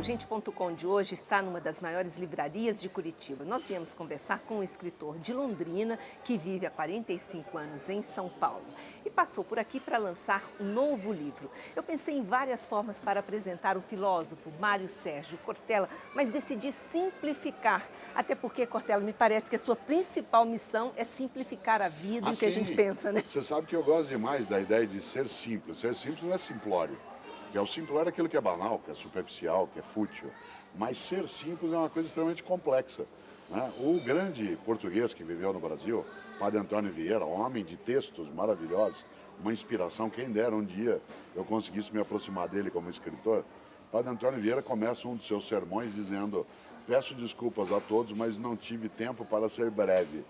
Gente.com de hoje está numa das maiores livrarias de Curitiba. Nós viemos conversar com um escritor de Londrina que vive há 45 anos em São Paulo e passou por aqui para lançar um novo livro. Eu pensei em várias formas para apresentar o filósofo Mário Sérgio Cortella, mas decidi simplificar, até porque, Cortella, me parece que a sua principal missão é simplificar a vida e o que a gente pensa, né? Você sabe que eu gosto demais da ideia de ser simples. Ser simples não é simplório. Porque o simplório é aquilo que é banal, que é superficial, que é fútil. Mas ser simples é uma coisa extremamente complexa, né? O grande português que viveu no Brasil, Padre Antônio Vieira, homem de textos maravilhosos, uma inspiração, quem dera um dia eu conseguisse me aproximar dele como escritor. Padre Antônio Vieira começa um dos seus sermões dizendo: peço desculpas a todos, mas não tive tempo para ser breve,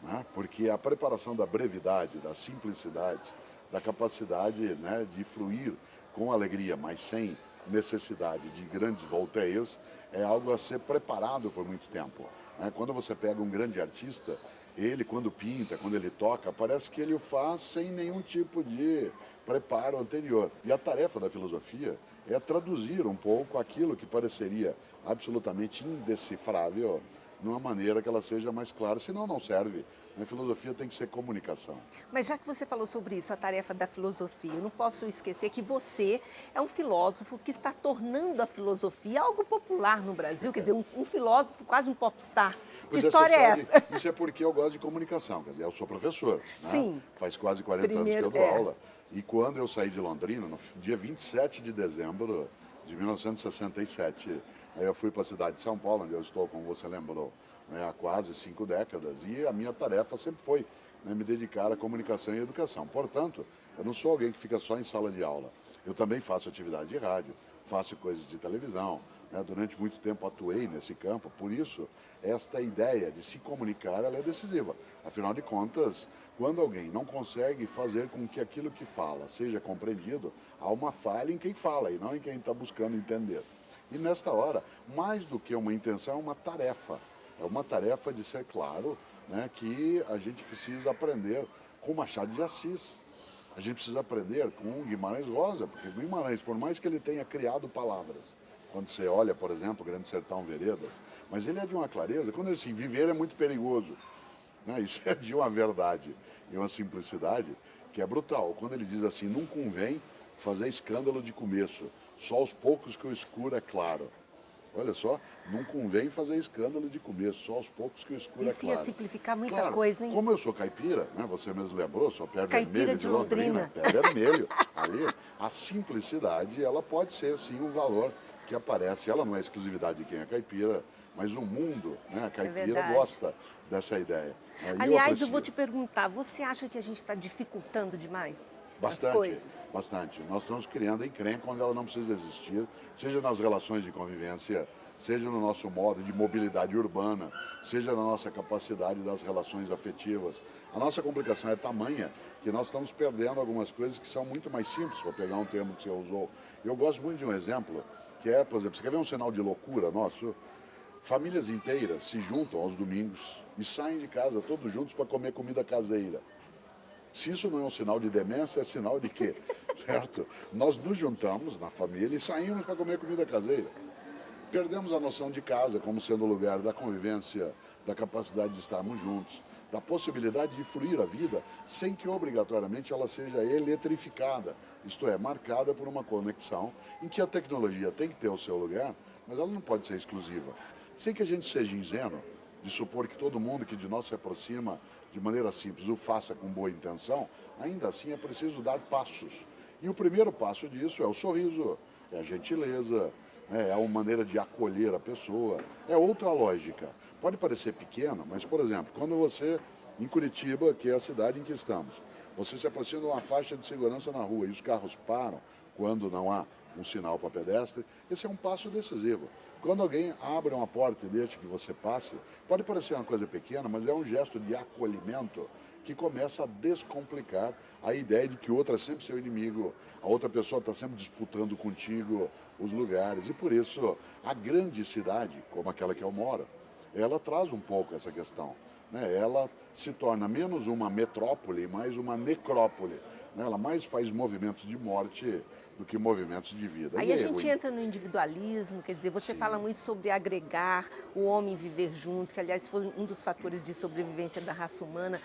né? Porque a preparação da brevidade, da simplicidade, da capacidade, né, de fluir com alegria, mas sem necessidade de grandes volteios, é algo a ser preparado por muito tempo, né? Quando você pega um grande artista, ele quando pinta, quando ele toca, parece que ele o faz sem nenhum tipo de preparo anterior. E a tarefa da filosofia é traduzir um pouco aquilo que pareceria absolutamente indecifrável numa maneira que ela seja mais clara, senão não serve. A filosofia tem que ser comunicação. Mas já que você falou sobre isso, a tarefa da filosofia, eu não posso esquecer que você é um filósofo que está tornando a filosofia algo popular no Brasil, quer dizer, um filósofo quase um popstar. Que história é essa? Isso é porque eu gosto de comunicação, quer dizer, eu sou professor, né? Sim. Faz quase 40 anos que eu dou aula. E quando eu saí de Londrina, no dia 27 de dezembro de 1967, aí eu fui para a cidade de São Paulo, onde eu estou, como você lembrou, né, há quase 5 décadas, e a minha tarefa sempre foi, né, me dedicar à comunicação e educação. Portanto, eu não sou alguém que fica só em sala de aula. Eu também faço atividade de rádio, faço coisas de televisão, né, durante muito tempo atuei nesse campo, por isso esta ideia de se comunicar ela é decisiva. Afinal de contas, quando alguém não consegue fazer com que aquilo que fala seja compreendido, há uma falha em quem fala e não em quem está buscando entender. E nesta hora, mais do que uma intenção, é uma tarefa. É uma tarefa de ser claro, né, que a gente precisa aprender com Machado de Assis. A gente precisa aprender com Guimarães Rosa, porque Guimarães, por mais que ele tenha criado palavras, quando você olha, por exemplo, Grande Sertão Veredas, mas ele é de uma clareza, quando ele diz assim, viver é muito perigoso, né, isso é de uma verdade e uma simplicidade que é brutal. Quando ele diz assim, não convém fazer escândalo de começo, só aos poucos que o escuro é claro. Olha só, não convém fazer escândalo de começo, só aos poucos que o escuro é Isso claro. ia simplificar muita Claro, coisa, hein? como eu sou caipira, né, você mesmo lembrou, sou pé Caipira vermelho de de Londrina, Londrina. pé vermelho. Ali, a simplicidade, ela pode ser sim um valor que aparece, ela não é exclusividade de quem é caipira, mas o mundo, né, a caipira verdade. gosta dessa ideia, né, e Aliás, eu vou aprecio. te perguntar, você acha que a gente está dificultando demais as Bastante, coisas? bastante. Nós estamos criando encrenca onde ela não precisa existir, seja nas relações de convivência, seja no nosso modo de mobilidade urbana, seja na nossa capacidade das relações afetivas. A nossa complicação é tamanha que nós estamos perdendo algumas coisas que são muito mais simples, para pegar um termo que você usou. Eu gosto muito de um exemplo, que é, por exemplo, você quer ver um sinal de loucura nosso? Famílias inteiras se juntam aos domingos e saem de casa todos juntos para comer comida caseira. Se isso não é um sinal de demência, é sinal de quê? Certo? Nós nos juntamos na família e saímos para comer comida caseira. Perdemos a noção de casa como sendo o lugar da convivência, da capacidade de estarmos juntos, da possibilidade de fluir a vida sem que obrigatoriamente ela seja eletrificada, isto é, marcada por uma conexão em que a tecnologia tem que ter o seu lugar, mas ela não pode ser exclusiva. Sem que a gente seja ingênuo de supor que todo mundo que de nós se aproxima de maneira simples o faça com boa intenção, ainda assim é preciso dar passos. E o primeiro passo disso é o sorriso, é a gentileza, né, é uma maneira de acolher a pessoa, é outra lógica. Pode parecer pequeno, mas, por exemplo, quando você, em Curitiba, que é a cidade em que estamos, você se aproxima de uma faixa de segurança na rua e os carros param quando não há um sinal para pedestre, esse é um passo decisivo. Quando alguém abre uma porta e deixa que você passe, pode parecer uma coisa pequena, mas é um gesto de acolhimento que começa a descomplicar a ideia de que o outro é sempre seu inimigo, a outra pessoa está sempre disputando contigo os lugares. E por isso, a grande cidade, como aquela que eu moro, ela traz um pouco essa questão, né? Ela se torna menos uma metrópole, mais uma necrópole. né? Ela mais faz movimentos de morte do que movimentos de vida. Aí E a é gente ruim. entra no individualismo, quer dizer, você Sim. fala muito sobre agregar, o homem viver junto, que aliás foi um dos fatores de sobrevivência da raça humana.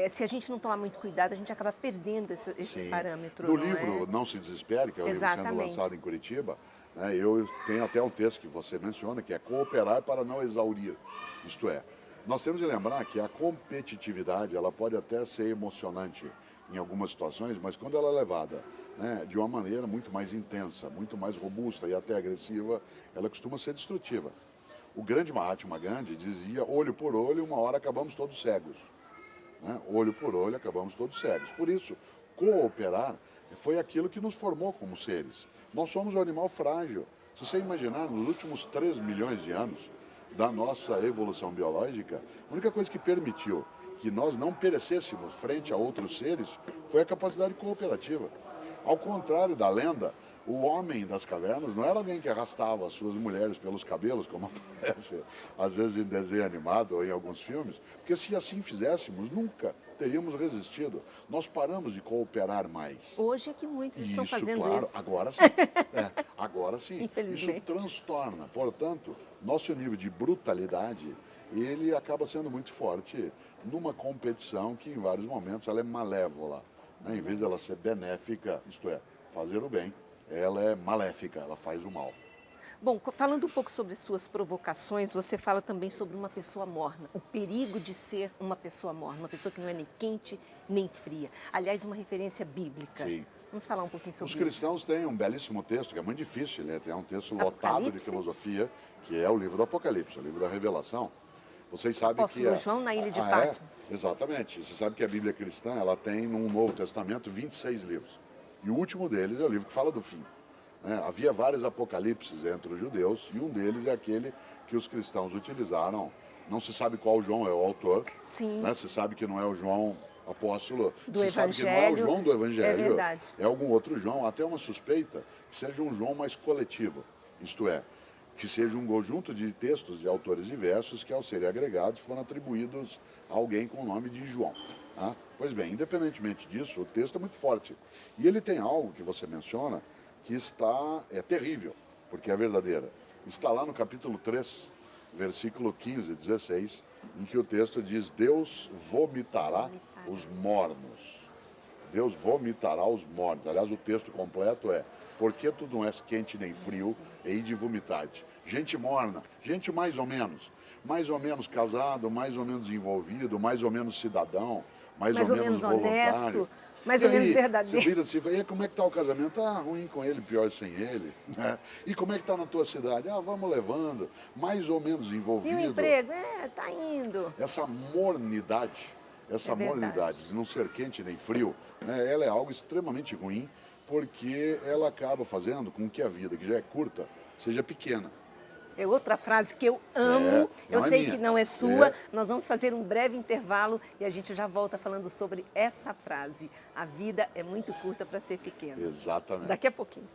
Se a gente não tomar muito cuidado, a gente acaba perdendo esse Sim. parâmetro, No não livro é? Não Se Desespere, que é o livro sendo Exatamente. lançado em Curitiba, né, eu tenho até um texto que você menciona, que é cooperar para não exaurir. Isto é, nós temos de lembrar que a competitividade ela pode até ser emocionante em algumas situações, mas quando ela é levada, né, de uma maneira muito mais intensa, muito mais robusta e até agressiva, ela costuma ser destrutiva. O grande Mahatma Gandhi dizia, olho por olho, uma hora acabamos todos cegos. Né? Olho por olho, acabamos todos cegos. Por isso, cooperar foi aquilo que nos formou como seres. Nós somos um animal frágil. Se você imaginar, nos últimos 3 milhões de anos da nossa evolução biológica, a única coisa que permitiu que nós não perecêssemos frente a outros seres foi a capacidade cooperativa. Ao contrário da lenda, o homem das cavernas não era alguém que arrastava as suas mulheres pelos cabelos, como aparece às vezes em desenho animado ou em alguns filmes, porque se assim fizéssemos, nunca teríamos resistido. Nós paramos de cooperar mais. Hoje é que muitos estão Isso, fazendo claro, isso. agora sim. Agora sim. Isso Infelizmente. transtorna. Portanto, nosso nível de brutalidade, ele acaba sendo muito forte numa competição que em vários momentos ela é malévola, né? Em vez dela ser benéfica, isto é, fazer o bem, ela é maléfica, ela faz o mal. Bom, falando um pouco sobre suas provocações, você fala também sobre uma pessoa morna, o perigo de ser uma pessoa morna, uma pessoa que não é nem quente nem fria. Aliás, uma referência bíblica. Sim. Vamos falar um pouquinho sobre Os isso. cristãos têm um belíssimo texto, que é muito difícil, né? É um texto lotado de Apocalipse? filosofia, que é o livro do Apocalipse, o livro da Revelação. Vocês sabem que... Apóstolo João na ilha de Patmos. Exatamente. Você sabe que a Bíblia cristã, ela tem no Novo Testamento 26 livros. E o último deles é o livro que fala do fim. Né? Havia vários apocalipses entre os judeus, e um deles é aquele que os cristãos utilizaram. Não se sabe qual João é o autor. Sim. Né? Se sabe que não é o João apóstolo. Do se sabe que não é o Evangelho. João do Evangelho. É verdade. É algum outro João, até uma suspeita que seja um João mais coletivo. Isto é, que seja um conjunto de textos de autores diversos que, ao serem agregados, foram atribuídos a alguém com o nome de João. Tá? Pois bem, independentemente disso, o texto é muito forte. E ele tem algo que você menciona que é terrível, porque é verdadeira. Está lá no capítulo 3, versículo 15, 16, em que o texto diz, Deus vomitará os mornos. Deus vomitará os mornos. Aliás, o texto completo é, porque tu não és quente nem frio, hei de vomitar-te. Gente morna, gente mais ou menos casado, mais ou menos envolvido, mais ou menos cidadão, mais ou menos voluntário. Honesto, mais ou menos verdadeiro. Você vira assim, e como é que está o casamento? Ah, ruim com ele, pior sem ele. Né? E como é que está na tua cidade? Ah, vamos levando, mais ou menos envolvido. E o emprego? Tá indo. Essa mornidade, de não ser quente nem frio, né, ela é algo extremamente ruim, porque ela acaba fazendo com que a vida, que já é curta, seja pequena. É outra frase que eu amo, eu sei minha. que não é sua. Nós vamos fazer um breve intervalo e a gente já volta falando sobre essa frase. A vida é muito curta para ser pequena. Exatamente. Daqui a pouquinho.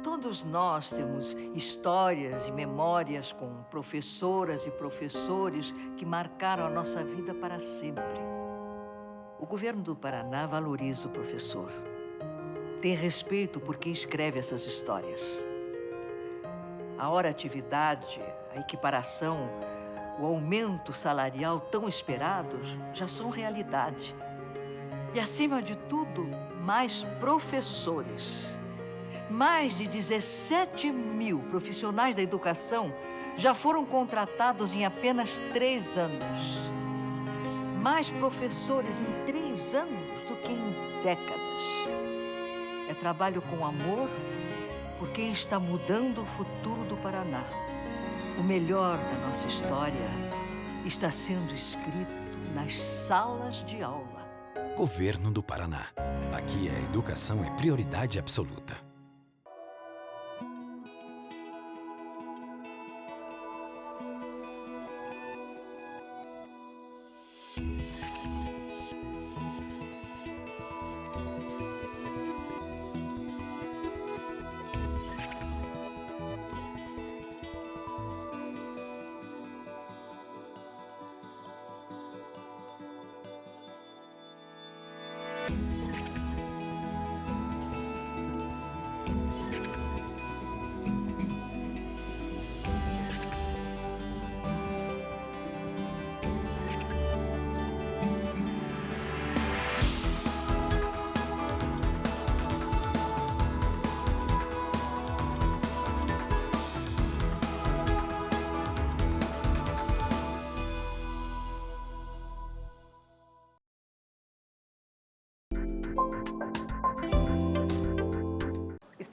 Todos nós temos histórias e memórias com professoras e professores que marcaram a nossa vida para sempre. O governo do Paraná valoriza o professor. Tem respeito por quem escreve essas histórias. A hora-atividade, a equiparação, o aumento salarial tão esperados já são realidade. E, acima de tudo, mais professores. Mais de 17 mil profissionais da educação já foram contratados em apenas 3 anos. Mais professores em 3 anos do que em décadas. É trabalho com amor por quem está mudando o futuro do Paraná. O melhor da nossa história está sendo escrito nas salas de aula. Governo do Paraná. Aqui a educação é prioridade absoluta.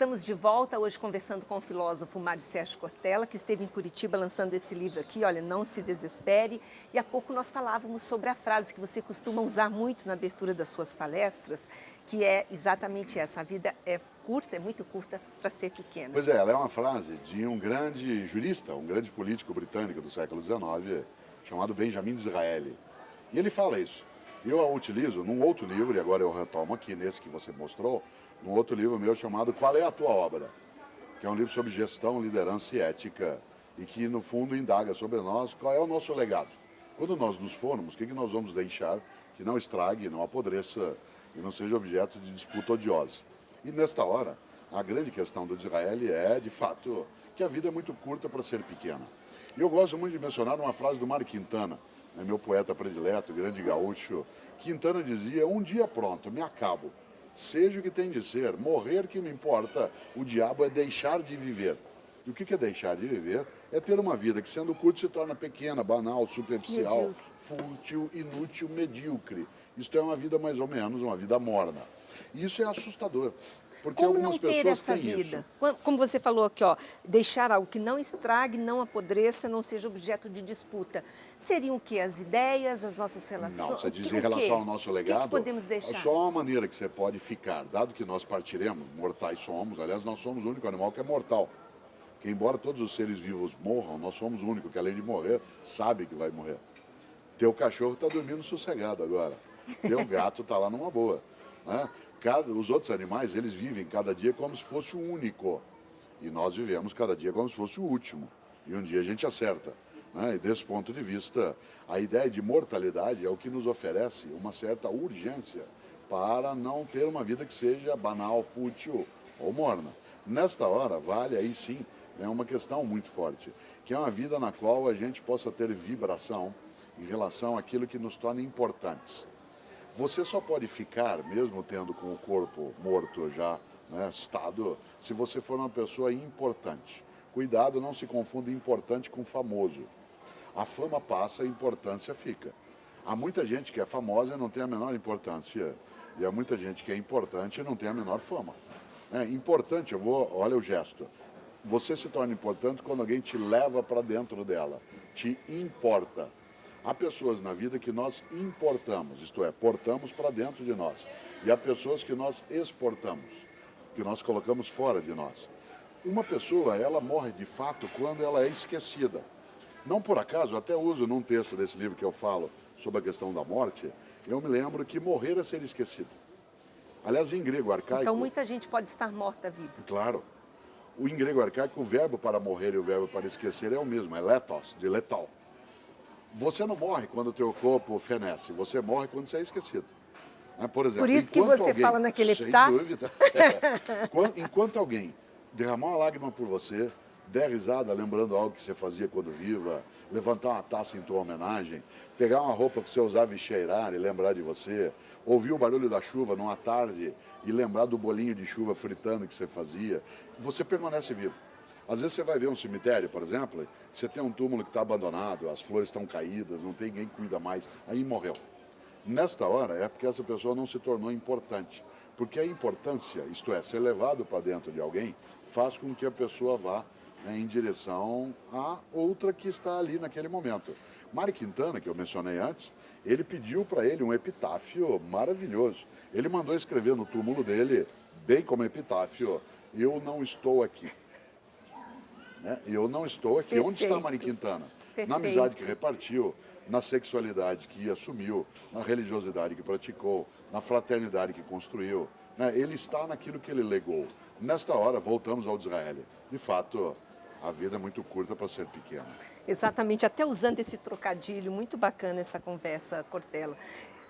Estamos de volta hoje conversando com o filósofo Mário Sérgio Cortella, que esteve em Curitiba lançando esse livro aqui, olha, Não Se Desespere. E há pouco nós falávamos sobre a frase que você costuma usar muito na abertura das suas palestras, que é exatamente essa: a vida é curta, é muito curta para ser pequena. Pois é, ela é uma frase de um grande jurista, um grande político britânico do século XIX, chamado Benjamin Disraeli. E ele fala isso. Eu a utilizo num outro livro, e agora eu retomo aqui nesse que você mostrou, num outro livro meu chamado Qual é a Tua Obra? Que é um livro sobre gestão, liderança e ética, e que no fundo indaga sobre nós qual é o nosso legado. Quando nós nos formos, o que nós vamos deixar que não estrague, não apodreça e não seja objeto de disputa odiosa. E nesta hora, a grande questão do Disraeli é, de fato, que a vida é muito curta para ser pequena. E eu gosto muito de mencionar uma frase do Mário Quintana, meu poeta predileto, grande gaúcho. Quintana dizia: um dia pronto, me acabo. Seja o que tem de ser, morrer que me importa, o diabo é deixar de viver. E o que é deixar de viver? É ter uma vida que, sendo curta, se torna pequena, banal, superficial, fútil, inútil, medíocre. Isto é uma vida mais ou menos, uma vida morna. E isso é assustador. Porque como algumas não ter pessoas essa têm vida? isso. Como você falou aqui, ó, deixar algo que não estrague, não apodreça, não seja objeto de disputa. Seriam o quê? As ideias, as nossas relações? Não, você diz em relação ao nosso legado, que podemos deixar? só uma maneira que você pode ficar, dado que nós partiremos, mortais somos, aliás, nós somos o único animal que é mortal. Que embora todos os seres vivos morram, nós somos o único que, além de morrer, sabe que vai morrer. Teu cachorro está dormindo sossegado agora. Teu gato está lá numa boa. Né? Os outros animais, eles vivem cada dia como se fosse o único. E nós vivemos cada dia como se fosse o último. E um dia a gente acerta. Né? E desse ponto de vista, a ideia de mortalidade é o que nos oferece uma certa urgência para não ter uma vida que seja banal, fútil ou morna. Nesta hora, vale aí sim, é uma questão muito forte, que é uma vida na qual a gente possa ter vibração em relação àquilo que nos torna importantes. Você só pode ficar, mesmo tendo com o corpo morto já, né, estado, se você for uma pessoa importante. Cuidado, não se confunda importante com famoso. A fama passa, a importância fica. Há muita gente que é famosa e não tem a menor importância. E há muita gente que é importante e não tem a menor fama. Importante, olha o gesto. Você se torna importante quando alguém te leva para dentro dela, te importa. Há pessoas na vida que nós importamos, isto é, portamos para dentro de nós. E há pessoas que nós exportamos, que nós colocamos fora de nós. Uma pessoa, ela morre de fato quando ela é esquecida. Não por acaso, até uso num texto desse livro que eu falo sobre a questão da morte, eu me lembro que morrer é ser esquecido. Aliás, em grego arcaico... Então muita gente pode estar morta viva. Claro. Em grego arcaico, o verbo para morrer e o verbo para esquecer é o mesmo, é letos, de letal. Você não morre quando o teu corpo fenece, você morre quando você é esquecido. Por exemplo, por isso que você fala naquele epitáfio. Sem dúvida. Enquanto alguém derramar uma lágrima por você, der risada lembrando algo que você fazia quando viva, levantar uma taça em tua homenagem, pegar uma roupa que você usava e cheirar e lembrar de você, ouvir o barulho da chuva numa tarde e lembrar do bolinho de chuva fritando que você fazia, você permanece vivo. Às vezes você vai ver um cemitério, por exemplo, você tem um túmulo que está abandonado, as flores estão caídas, não tem ninguém que cuida mais, aí morreu. Nesta hora é porque essa pessoa não se tornou importante. Porque a importância, isto é, ser levado para dentro de alguém, faz com que a pessoa vá em direção a outra que está ali naquele momento. Mário Quintana, que eu mencionei antes, ele pediu para ele um epitáfio maravilhoso. Ele mandou escrever no túmulo dele, bem como epitáfio, eu não estou aqui. Eu não estou aqui. Perfeito. Onde está Mário Quintana? Perfeito. Na amizade que repartiu, na sexualidade que assumiu, na religiosidade que praticou, na fraternidade que construiu. Ele está naquilo que ele legou. Nesta hora, voltamos ao Disraeli. De fato, a vida é muito curta para ser pequena. Exatamente, até usando esse trocadilho, muito bacana essa conversa, Cortella.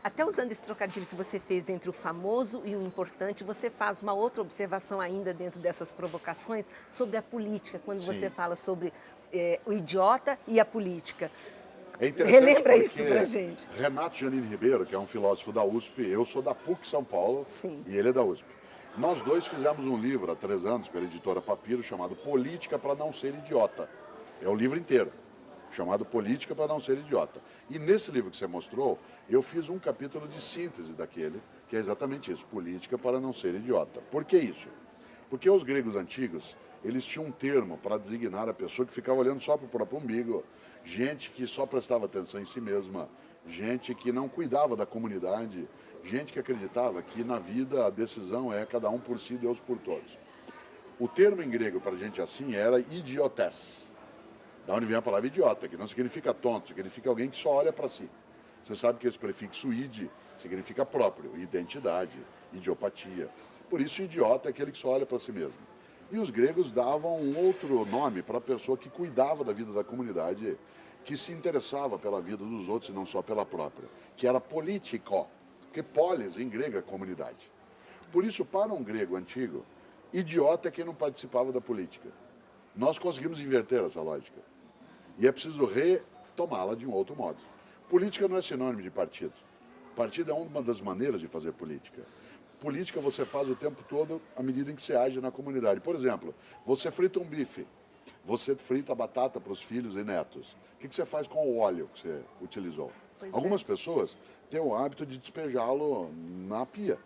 Até usando esse trocadilho que você fez entre o famoso e o importante, você faz uma outra observação ainda dentro dessas provocações sobre a política, quando Sim. você fala sobre o idiota e a política. É interessante. Relembra isso pra gente. Renato Janine Ribeiro, que é um filósofo da USP, eu sou da PUC São Paulo. Sim. E ele é da USP. Nós dois fizemos um livro há 3 anos pela editora Papiro chamado Política para Não Ser Idiota. É o livro inteiro, chamado Política para Não Ser Idiota. E nesse livro que você mostrou, eu fiz um capítulo de síntese daquele, que é exatamente isso, Política para Não Ser Idiota. Por que isso? Porque os gregos antigos, eles tinham um termo para designar a pessoa que ficava olhando só para o próprio umbigo, gente que só prestava atenção em si mesma, gente que não cuidava da comunidade, gente que acreditava que na vida a decisão é cada um por si, Deus por todos. O termo em grego para gente assim era idiotes, da onde vem a palavra idiota, que não significa tonto, significa alguém que só olha para si. Você sabe que esse prefixo id significa próprio, identidade, idiopatia. Por isso, idiota é aquele que só olha para si mesmo. E os gregos davam um outro nome para a pessoa que cuidava da vida da comunidade, que se interessava pela vida dos outros e não só pela própria, que era politico, porque polis em grego é comunidade. Por isso, para um grego antigo, idiota é quem não participava da política. Nós conseguimos inverter essa lógica. E é preciso retomá-la de um outro modo. Política não é sinônimo de partido. Partido é uma das maneiras de fazer política. Política você faz o tempo todo à medida em que você age na comunidade. Por exemplo, você frita um bife, você frita a batata para os filhos e netos. O que você faz com o óleo que você utilizou? Algumas pessoas têm o hábito de despejá-lo na pia.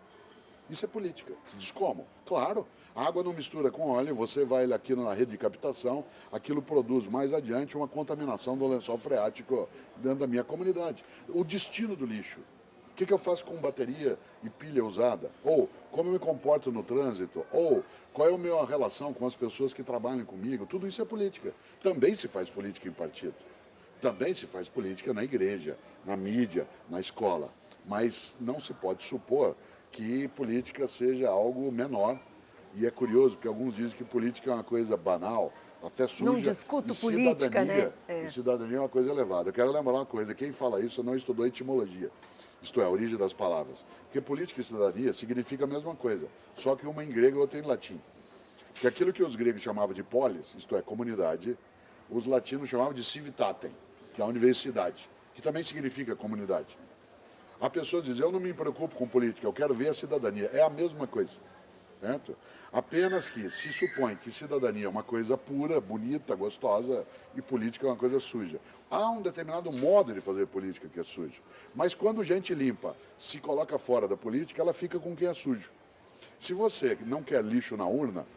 Isso é política. Você diz como? Claro, a água não mistura com óleo, você vai aqui na rede de captação, aquilo produz mais adiante uma contaminação do lençol freático dentro da minha comunidade. O destino do lixo. O que eu faço com bateria e pilha usada? Ou como eu me comporto no trânsito? Ou qual é a minha relação com as pessoas que trabalham comigo? Tudo isso é política. Também se faz política em partido. Também se faz política na igreja, na mídia, na escola. Mas não se pode supor que política seja algo menor. E é curioso, porque alguns dizem que política é uma coisa banal, até suja. Não discuto política, né? E cidadania é uma coisa elevada. Eu quero lembrar uma coisa, quem fala isso não estudou etimologia. Isto é, a origem das palavras. Porque política e cidadania significa a mesma coisa, só que uma em grego e outra em latim. Que aquilo que os gregos chamavam de polis, isto é, comunidade, os latinos chamavam de civitatem, que é onde veio cidade, que também significa comunidade. A pessoa diz, eu não me preocupo com política, eu quero ver a cidadania. É a mesma coisa. Certo? Apenas que se supõe que cidadania é uma coisa pura, bonita, gostosa e política é uma coisa suja. Há um determinado modo de fazer política que é sujo. Mas quando gente limpa se coloca fora da política, ela fica com quem é sujo. Se você não quer lixo na urna,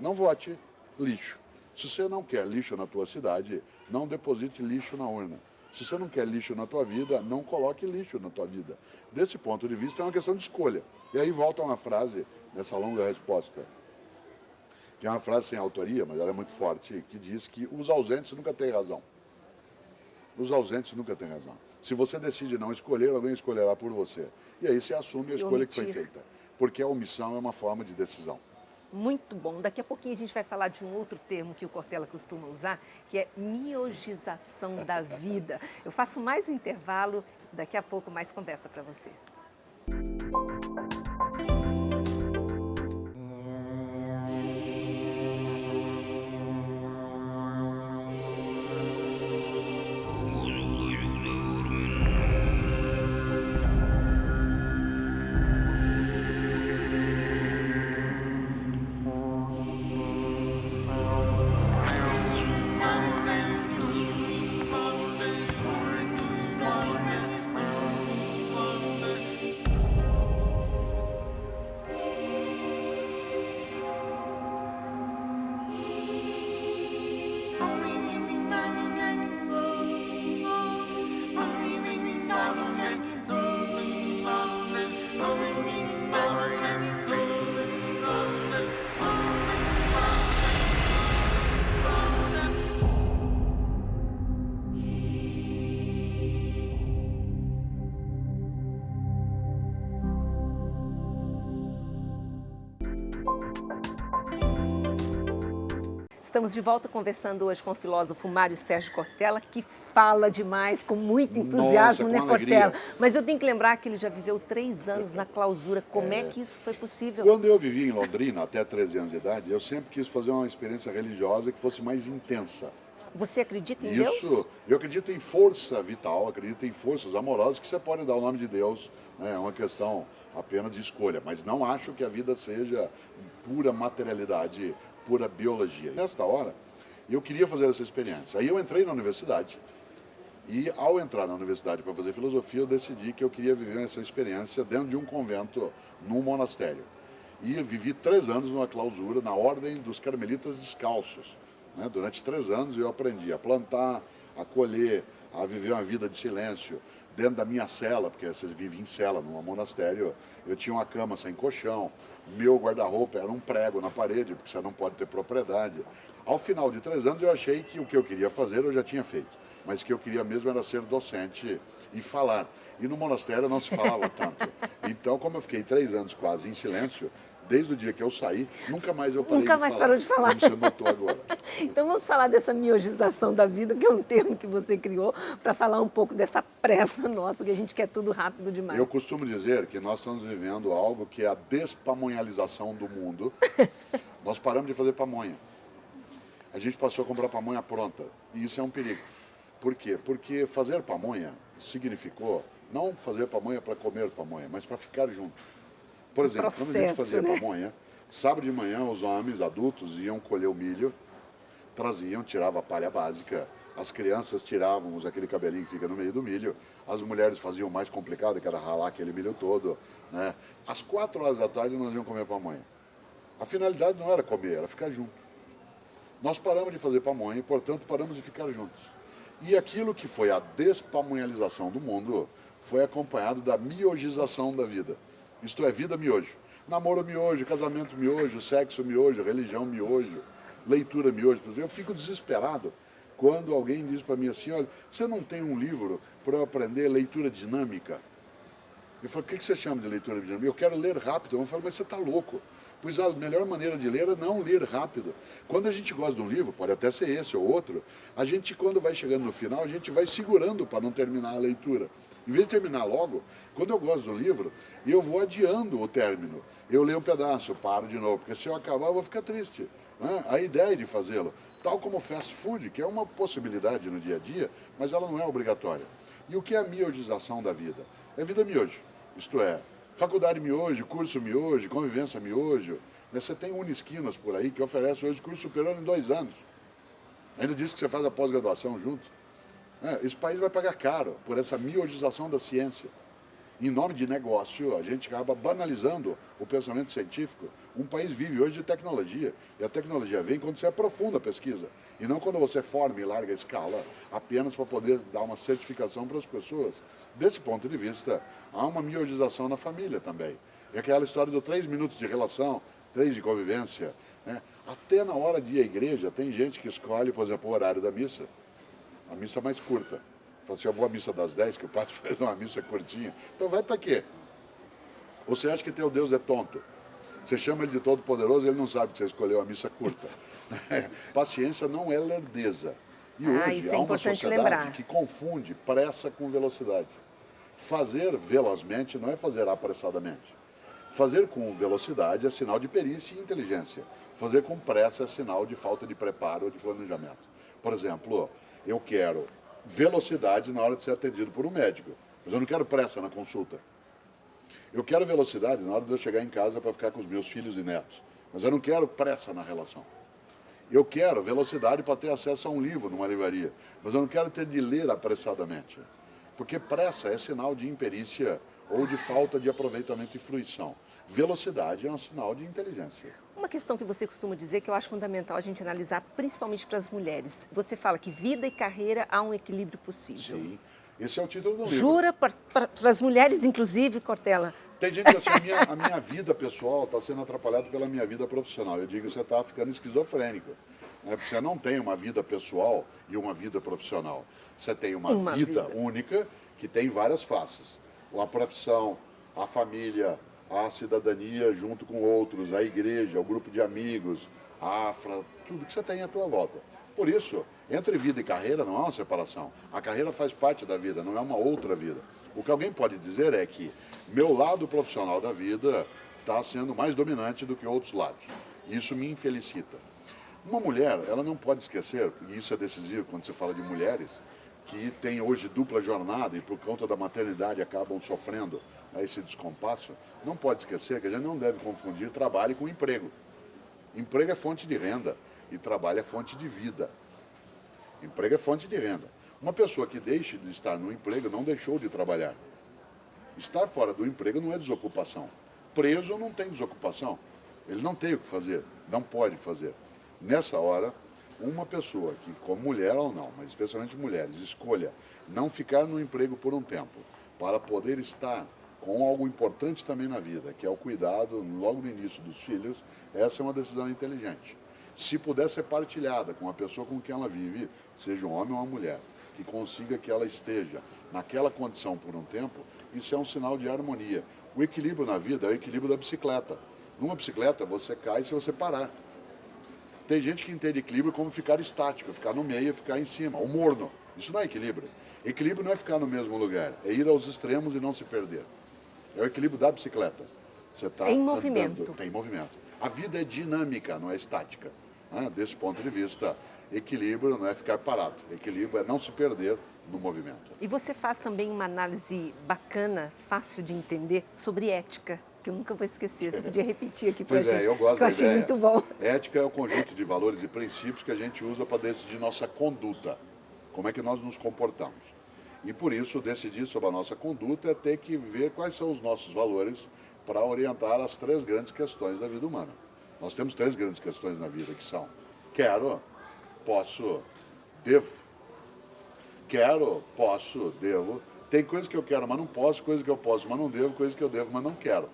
não vote lixo. Se você não quer lixo na tua cidade, não deposite lixo na urna. Se você não quer lixo na tua vida, não coloque lixo na tua vida. Desse ponto de vista, é uma questão de escolha. E aí volta uma frase nessa longa resposta, que é uma frase sem autoria, mas ela é muito forte, que diz que os ausentes nunca têm razão. Os ausentes nunca têm razão. Se você decide não escolher, alguém escolherá por você. E aí você assume a escolha que foi feita. Porque a omissão é uma forma de decisão. Muito bom. Daqui a pouquinho a gente vai falar de um outro termo que o Cortella costuma usar, que é miogização da vida. Eu faço mais um intervalo, daqui a pouco mais conversa para você. Estamos de volta conversando hoje com o filósofo Mário Sérgio Cortella, que fala demais, com muito entusiasmo, Nossa, né, com Cortella? alegria. Mas eu tenho que lembrar que ele já viveu 3 anos na clausura. Como é que isso foi possível? Quando eu vivi em Londrina, até 13 anos de idade, eu sempre quis fazer uma experiência religiosa que fosse mais intensa. Você acredita em Isso, Deus? eu acredito em força vital, acredito em forças amorosas que você pode dar o nome de Deus, né? É uma questão apenas de escolha, mas não acho que a vida seja pura materialidade, pura biologia. Nesta hora, eu queria fazer essa experiência. Aí eu entrei na universidade e ao entrar na universidade para fazer filosofia, eu decidi que eu queria viver essa experiência dentro de um convento, num monastério. E vivi 3 anos numa clausura na Ordem dos Carmelitas Descalços. Né? Durante 3 anos eu aprendi a plantar, a colher, a viver uma vida de silêncio. Dentro da minha cela, porque você vive em cela, num monastério, eu tinha uma cama sem colchão, meu guarda-roupa era um prego na parede, porque você não pode ter propriedade. Ao final de 3 anos eu achei que o que eu queria fazer eu já tinha feito, mas que eu queria mesmo era ser docente e falar. E no monastério não se falava tanto. Então, como eu fiquei 3 anos quase em silêncio, desde o dia que eu saí, nunca mais eu parei Nunca mais parou de falar. como você notou agora. Então vamos falar dessa miogização da vida, que é um termo que você criou, para falar um pouco dessa pressa nossa, que a gente quer tudo rápido demais. Eu costumo dizer que nós estamos vivendo algo que é a despamonhalização do mundo. Nós paramos de fazer pamonha. A gente passou a comprar pamonha pronta. E isso é um perigo. Por quê? Porque fazer pamonha significou não fazer pamonha para comer pamonha, mas para ficar junto. Por exemplo, quando a gente fazia pamonha, sábado de manhã os homens adultos iam colher o milho, traziam, tiravam a palha básica, as crianças tirávamos aquele cabelinho que fica no meio do milho, as mulheres faziam o mais complicado, que era ralar aquele milho todo. Né? Às 4 horas da tarde nós íamos comer pamonha. A finalidade não era comer, era ficar junto. Nós paramos de fazer pamonha e, portanto, paramos de ficar juntos. E aquilo que foi a despamonhalização do mundo foi acompanhado da miogização da vida. Isto é, vida miojo. Namoro miojo, casamento miojo, sexo miojo, religião miojo, leitura miojo. Eu fico desesperado quando alguém diz para mim assim, olha, você não tem um livro para eu aprender leitura dinâmica? Eu falo, o que você chama de leitura dinâmica? Eu quero ler rápido. Eu falo, mas você está louco. Pois a melhor maneira de ler é não ler rápido. Quando a gente gosta de um livro, pode até ser esse ou outro, a gente, quando vai chegando no final, a gente vai segurando para não terminar a leitura. Em vez de terminar logo, quando eu gosto do livro, eu vou adiando o término. Eu leio um pedaço, paro de novo, porque se eu acabar eu vou ficar triste. Né? A ideia de fazê-lo, tal como o fast food, que é uma possibilidade no dia a dia, mas ela não é obrigatória. E o que é a miogização da vida? É vida miojo, isto é, faculdade miojo, curso miojo, convivência miojo. Você tem Unisquinas por aí que oferece hoje curso superior em 2 anos. Ainda diz que você faz a pós-graduação junto. Esse país vai pagar caro por essa miogização da ciência. Em nome de negócio, a gente acaba banalizando o pensamento científico. Um país vive hoje de tecnologia, e a tecnologia vem quando você aprofunda a pesquisa, e não quando você forma em larga escala, apenas para poder dar uma certificação para as pessoas. Desse ponto de vista, há uma miogização na família também. É aquela história do 3 minutos de relação, 3 de convivência. Né? Até na hora de ir à igreja, tem gente que escolhe, por exemplo, o horário da missa. A missa mais curta. Fala assim, eu vou à missa das 10, que o padre faz uma missa curtinha. Então vai para quê? Ou você acha que teu Deus é tonto? Você chama ele de todo-poderoso e ele não sabe que você escolheu a missa curta. Paciência não é lerdeza. E hoje isso é há uma importante sociedade lembrar. que confunde pressa com velocidade. Fazer velozmente não é fazer apressadamente. Fazer com velocidade é sinal de perícia e inteligência. Fazer com pressa é sinal de falta de preparo ou de planejamento. Por exemplo, eu quero velocidade na hora de ser atendido por um médico, mas eu não quero pressa na consulta. Eu quero velocidade na hora de eu chegar em casa para ficar com os meus filhos e netos, mas eu não quero pressa na relação. Eu quero velocidade para ter acesso a um livro numa livraria, mas eu não quero ter de ler apressadamente, porque pressa é sinal de imperícia ou de falta de aproveitamento e fruição. Velocidade é um sinal de inteligência. Uma questão que você costuma dizer que eu acho fundamental a gente analisar, principalmente para as mulheres. Você fala que vida e carreira há um equilíbrio possível. Sim, esse é o título do livro. Jura para as mulheres, inclusive, Cortella? Tem gente que diz assim, a minha vida pessoal está sendo atrapalhada pela minha vida profissional. Eu digo, você está ficando esquizofrênico. Né? Porque você não tem uma vida pessoal e uma vida profissional. Você tem uma vida única que tem várias faces. A profissão, a família, a cidadania junto com outros, a igreja, o grupo de amigos, a AFRA, tudo que você tem à tua volta. Por isso, entre vida e carreira não há uma separação. A carreira faz parte da vida, não é uma outra vida. O que alguém pode dizer é que meu lado profissional da vida está sendo mais dominante do que outros lados. Isso me infelicita. Uma mulher, ela não pode esquecer, e isso é decisivo quando se fala de mulheres, que têm hoje dupla jornada e por conta da maternidade acabam sofrendo esse descompasso, não pode esquecer que a gente não deve confundir trabalho com emprego. Emprego é fonte de renda e trabalho é fonte de vida. Emprego é fonte de renda. Uma pessoa que deixe de estar no emprego não deixou de trabalhar. Estar fora do emprego não é desocupação. Preso não tem desocupação. Ele não tem o que fazer, não pode fazer. Nessa hora, uma pessoa que, como mulher ou não, mas especialmente mulheres, escolha não ficar no emprego por um tempo, para poder estar com algo importante também na vida, que é o cuidado logo no início dos filhos, essa é uma decisão inteligente. Se puder ser partilhada com a pessoa com quem ela vive, seja um homem ou uma mulher, que consiga que ela esteja naquela condição por um tempo, isso é um sinal de harmonia. O equilíbrio na vida é o equilíbrio da bicicleta. Numa bicicleta você cai se você parar. Tem gente que entende equilíbrio como ficar estático, ficar no meio e ficar em cima, ou morno. Isso não é equilíbrio. Equilíbrio não é ficar no mesmo lugar, é ir aos extremos e não se perder. É o equilíbrio da bicicleta. Você está em movimento. Tem movimento. A vida é dinâmica, não é estática. Desse ponto de vista, equilíbrio não é ficar parado. Equilíbrio é não se perder no movimento. E você faz também uma análise bacana, fácil de entender, sobre ética, que eu nunca vou esquecer. Você podia repetir aqui para a gente, eu gosto que eu achei ideia. muito bom. Ética é o conjunto de valores e princípios que a gente usa para decidir nossa conduta. Como é que nós nos comportamos. E por isso, decidir sobre a nossa conduta é ter que ver quais são os nossos valores para orientar as 3 grandes questões da vida humana. Nós temos 3 grandes questões na vida, que são: quero, posso, devo. Quero, posso, devo. Tem coisas que eu quero, mas não posso, coisas que eu posso, mas não devo, coisas que eu devo, mas não quero.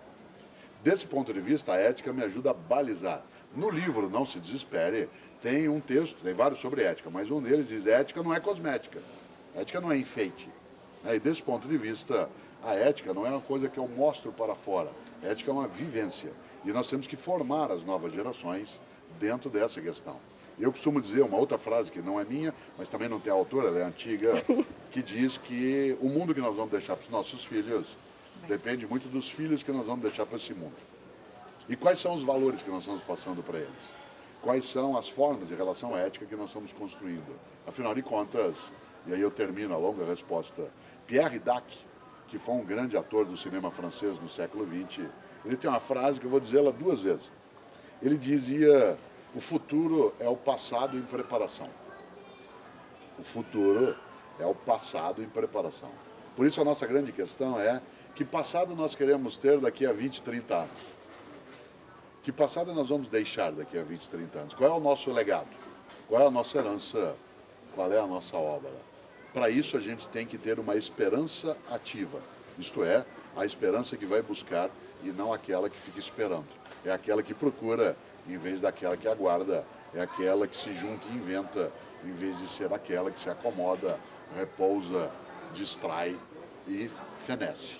Desse ponto de vista, a ética me ajuda a balizar. No livro Não Se Desespere, tem um texto, tem vários sobre ética, mas um deles diz: ética não é cosmética, ética não é enfeite. E desse ponto de vista, a ética não é uma coisa que eu mostro para fora, a ética é uma vivência. E nós temos que formar as novas gerações dentro dessa questão. Eu costumo dizer uma outra frase que não é minha, mas também não tem autora, ela é antiga, que diz que o mundo que nós vamos deixar para os nossos filhos depende muito dos filhos que nós vamos deixar para esse mundo. E quais são os valores que nós estamos passando para eles? Quais são as formas de relação ética que nós estamos construindo? Afinal de contas, e aí eu termino a longa resposta, Pierre Dac, que foi um grande ator do cinema francês no século XX, ele tem uma frase que eu vou dizê-la 2 vezes. Ele dizia: o futuro é o passado em preparação. O futuro é o passado em preparação. Por isso a nossa grande questão é: que passado nós queremos ter daqui a 20, 30 anos? Que passado nós vamos deixar daqui a 20, 30 anos? Qual é o nosso legado? Qual é a nossa herança? Qual é a nossa obra? Para isso a gente tem que ter uma esperança ativa. Isto é, a esperança que vai buscar e não aquela que fica esperando. É aquela que procura em vez daquela que aguarda. É aquela que se junta e inventa em vez de ser aquela que se acomoda, repousa, distrai e fenece.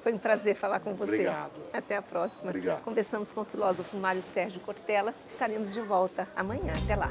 Foi um prazer falar com você. Obrigado. Até a próxima. Obrigado. Conversamos com o filósofo Mário Sérgio Cortella. Estaremos de volta amanhã. Até lá.